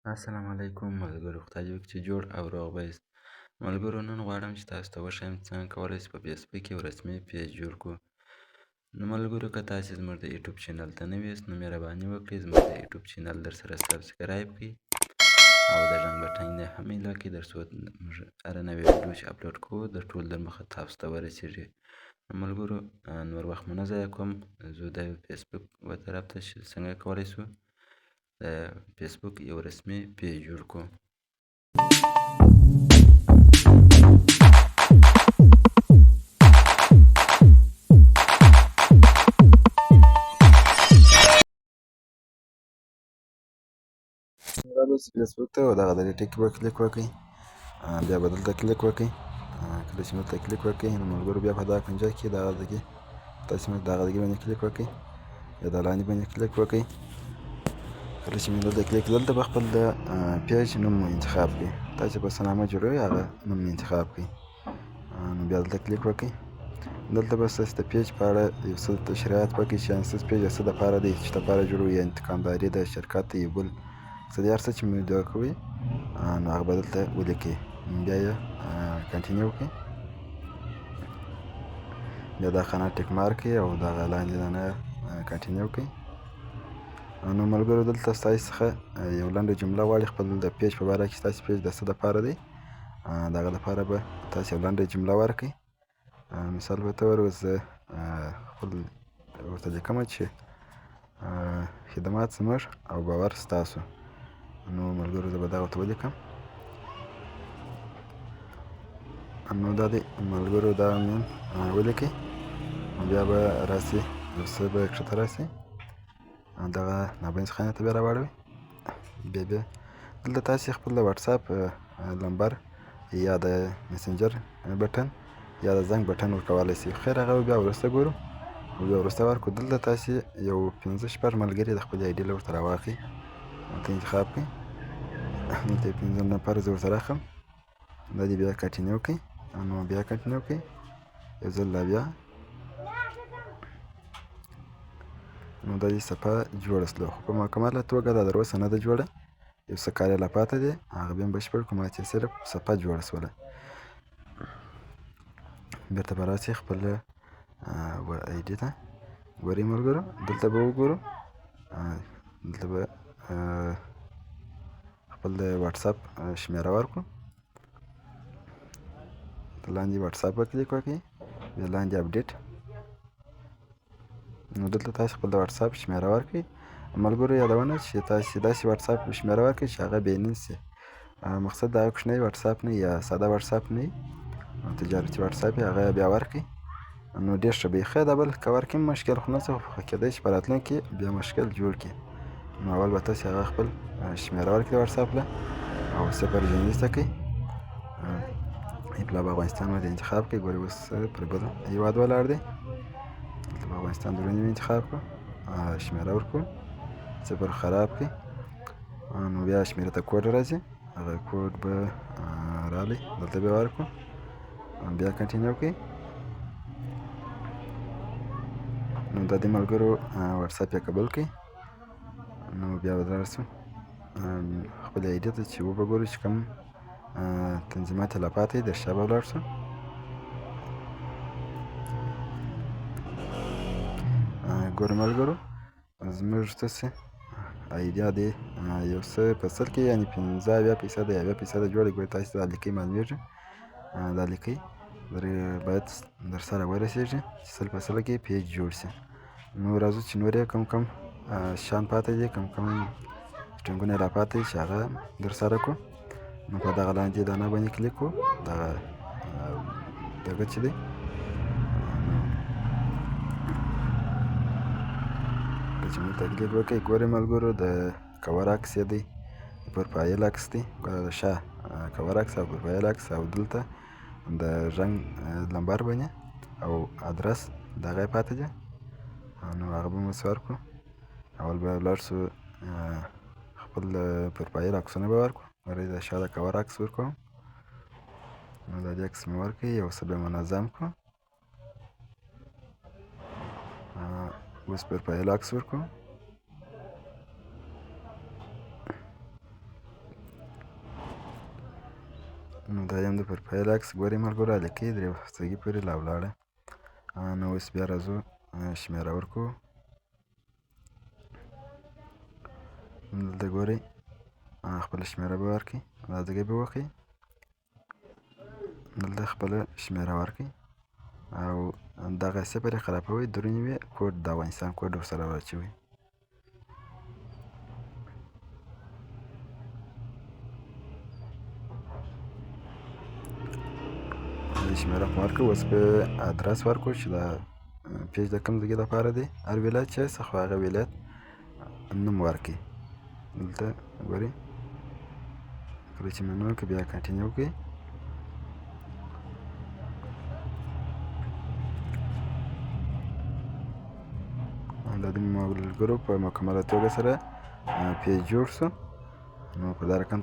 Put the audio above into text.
السلام علیکم ملګرو، خدای دې وکړي چې جوړ او روغ به یاست. ملګرو، نن غواړم چې تاسو ته وښیم چې څنګه کولی شئ په فیسبوک کې یو رسمي پیج جوړ کړو. نو ملګرو، که تاسې زموږ د یوټیوب چینل ته نوي یاست نو مهرباني وکړئ زموږ د یوټیوب چینل درسره سبسکرایب کړئ او د زنګ بټن یې هم میله کړئ تر څو موږ هره نوې ویډیو چې اپلوډ کوو د ټول در مخه تاسو ته ورسیږي. نو ملګرو، نور وخت مو نه ضایع کوم، ځو د فیسبوک و طرف ته چې څنګه کولی شو د فیسبوک یو رسمي پیج جوړ کړو. راځئ فیسبوک ته او دغه د ټیک کې به کلیک وکړئ، بیا به دلته کلیک وکړئ. کله چې دلته کلیک وکړئ نو ملګرو بیا په دغه کنجه کې دغه دګې تاسې دغه دګې باندې کلیک وکړئ، یا د لاندې باندې کلیک وکړئ. کله چې مې دلته کلیک دلته به خپل د پیج نوم مو انتخاب کړئ. تاسې به څه نامه جوړوئ هغه نوم مې انتخاب کړئ. نو بیا دلته کلیک وکړئ. دلته به ستاسې د پیج په اړه یو څه تشریحات وکړئ چې یعنې ستاسو پیج د څه دپاره دی، څه دپاره جوړوئ، یا انتقامداري ده، شرکت دی، یو بل څه دی، هر څه چې موضوع کوئ نو هغه به دلته ولیکئ. بیا یې کنټینیو کړئ. بیا دا خانه ټیک مارک کړئ او دغه لاندې دانه کنټینیو کړئ. نو ملګرو، دلته ستاسې څخه یو لنډه جمله غواړي خپل د پیج په باره کې، ستاسې پیج د څه دپاره دی. د هغه دپاره به تاسې یو لنډه جمله ورکړئ. مثال په طور اوس زه خپل ورته لیکمه چې خدمات زموږ او باور ستاسو. نو ملګرو، زه به دغه ورته ولیکم. نو دا دی ملګرو، دا مې ولیکئ. بیا به راسي یو څه به ښکته راسي، دغه نابینځ خانې ته بیا راواړوئ. بیا دلته تاسې خپل د واتساپ نمبر یا د مسنجر بټن یا د زنګ بټن ورکولی شئ. خیر هغه بیا وروسته ګورو، بیا وروسته ورکړو. دلته تاسې یو 5-6 ملګري د خپلې آیډي له ورته راواخلئ، ورته انتخاب کړئ. دلته یو 5 نفر زه ورته راخلم. دا دې بیا کنټینیو کړئ. نو بیا کنټینیو کړئ یو ځل لا بیا. نو دا دې صفحه جوړه شوله، خو په مکمله توګه دا در اوسه نه ده جوړه، یو څه کار یې لا پاته دی، هغه بیا هم بشپړ کړو. ما چې صرف صفحه جوړه شوله. بېرته به راسئ خپل آیډي ته. ګورئ ملګرو، دلته به وګورو، دلته به خپل د واتساپ شمېره ورکړو. لاندې واتساپ به کلیک وکړئ، بیا لاندې اپډیټ. نو دلته تاسې خپل د واتساپ شمېره ورکړئ. ملګرو یادونه چې تاسې داسې واتساپ شمېره ورکړئ چې هغه بې نن شي. مقصد د هغه کوچنی واتساپ نه یا ساده واتساپ نه وي، تجارتي واتساپ یې هغه بیا ورکړئ. نو ډېر ښه به وي. ښه دا بل که ورکړئ مشکل خو نشته، خو کېدای شي په راتلونکي کې بیا مشکل جوړ کړي. نو اول به تاسې هغه خپل شمېره ورکړئ واتساپ له، او 0 جنیسته کړئ. اپلا به افغانستان باندې انتخاب کړئ. ګورئ اوس پر بل هېواد ولاړ دی. دلته به افغانستان دروني انتخاب کړو، شمېره ورکړو، 0 خراب کړئ. نو بیا شمېرې ته کوډ راځي، هغه کوډ به راغلی، دلته بیا ورکړو، بیا کنټینیو کړئ. نو دا دې ملګرو واتساپ یې قبول کړئ. نو بیا به لاړ شو خپلې آیډي ته چې وبه ګورو چې کوم تنظیمات یې لا پاته دي، در شا به ولاړ شو. ګورو ملګرو، زموږ داسې آیډیا دی یو څه په سل کې یعنې 15-20% یا 20% جوړه. ګورئ تاسې دا لیکئ معلومېږي، دا لیکئ باید در سره ورسېږي چې 100% کې پیج جوړ شي. نو راځو چې نور یې کوم شیان پاته دي، کوم سټینګونه یې را پاته دي چې هغه در سره کړو. نو په دغه لاندې دانه باندې کلیک کړو، دغه چې دی چې موږ ته کلیک وکړئ. ګورئ ملګرو، د کور عکس یې دی، د پروفایل عکس دی، د شا کور عکس او پروفایل عکس، او دلته د رنګ نمبر باندې او ادرس دغه یې پاته دي. نو هغه به مو ورکړو. اول به ولاړ شو خپل پروفایل عکسونه به ورکړو. ګورئ د شا د کور عکس ورکوم. نو دا دې عکس مې ورکړئ، یو څه به منظم کړو. اوس پروفایل عکس ورکړو. نو دا یم د پروفایل عکس ګورئ ملګرو هلکۍ درې هفتګي پورې لا ولاړه. نو اوس بیا راځو شمېره ورکوو. دلته ګورئ خپله شمېره به ورکړئ، دا ځای به وښیئ، دلته خپله شمېره ورکړئ او دغه صفر یې خرابوئ، درونې وي کوډ د افغانستان کوډ ورسره واچوئ. شمېره خو ورکړو، اوس به ادرس ورکړو چې دا پیج د کوم ځای لپاره دی. هر ولایت چې هست خو هغه ولایت نوم ورکړئ. دلته ګورئ کله چې منو وکړئ بیا کنټینیو وکړئ. دا د ملګرو په مکمله توګه سره پیج جوړ شو. نو په دا رقم